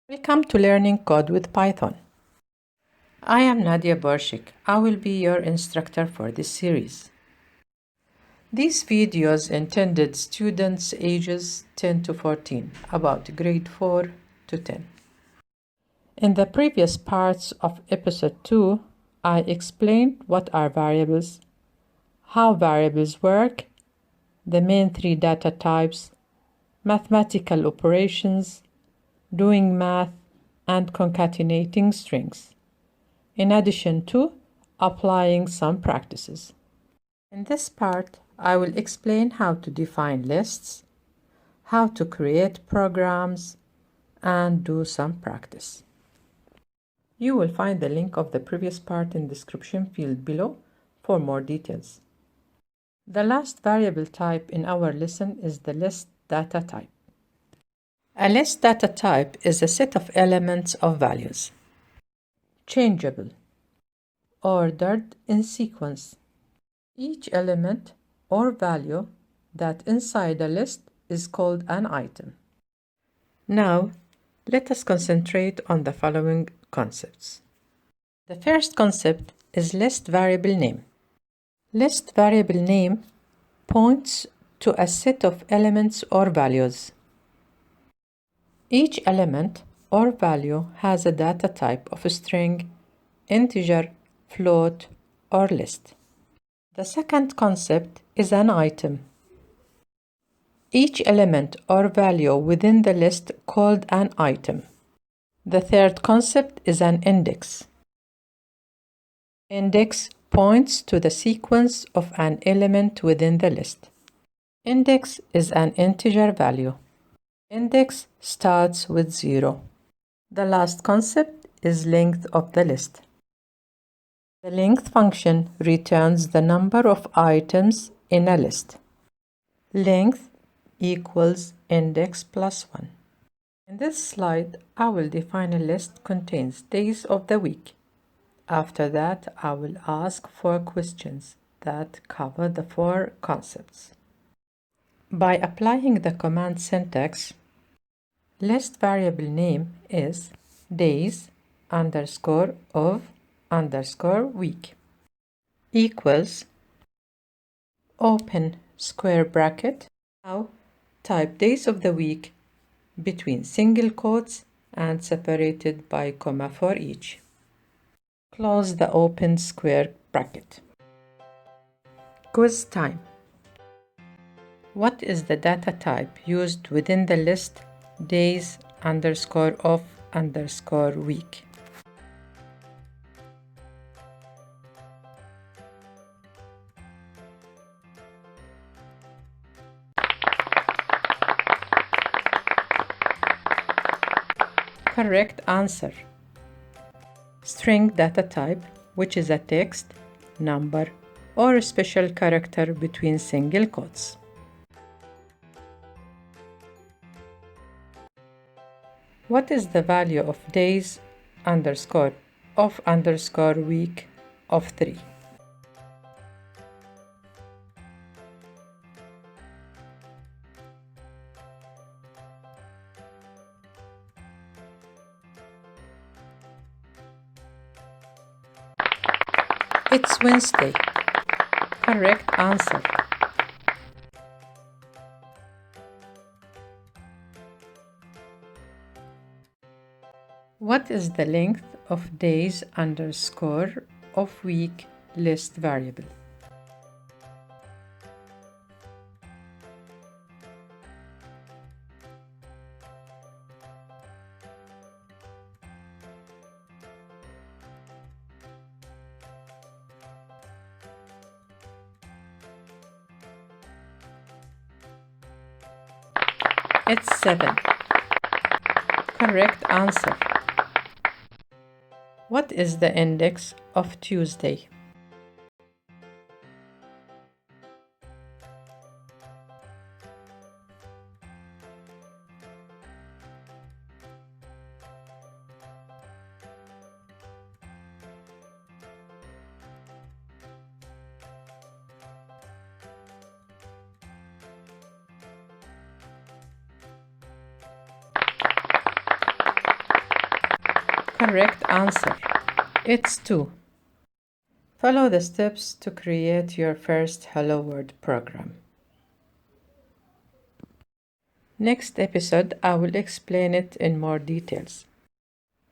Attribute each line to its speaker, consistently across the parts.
Speaker 1: Welcome to Learning Code with Python. I am Nadia Borshek. I will be your instructor for this series. These videos intended students ages 10 to 14, about grade 4 to 10. In the previous parts of episode 2, I explained what are variables, how variables work, the main three data types, mathematical operations, doing math, and concatenating strings, in addition to applying some practices. In this part, I will explain how to define lists, how to create programs, and do some practice. You will find the link of the previous part in the description field below for more details. The last variable type in our lesson is the list data type. A list data type is a set of elements of values, changeable, ordered in sequence. Each element or value that inside a list is called an item. Now, let us concentrate on the following concepts. The first concept is list variable name. List variable name points to a set of elements or values. Each element or value has a data type of a string, integer, float, or list. The second concept is an item. Each element or value within the list called an item. The third concept is an index. Index points to the sequence of an element within the list. Index is an integer value. Index starts with 0. The last concept is length of the list. The length function returns the number of items in a list. Length equals index plus 1. In this slide, I will define a list contains days of the week. After that, I will ask 4 questions that cover the 4 concepts. By applying the command syntax, list variable name is days underscore of underscore week equals open square bracket. Now type days of the week between single quotes and separated by comma for each. Close the open square bracket. Quiz time. What is the data type used within the list days underscore of underscore week? Correct answer. String data type, which is a text, number, or a special character between single quotes. What is the value of days underscore of underscore week of 3? It's Wednesday. Correct answer. What is the length of days underscore of week list variable? It's 7. Correct answer. What is the index of Tuesday? Correct answer. It's 2. Follow the steps to create your first Hello World program. Next episode, I will explain it in more details.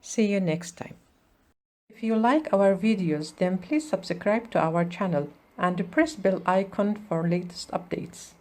Speaker 1: See you next time. If you like our videos, then please subscribe to our channel and press bell icon for latest updates.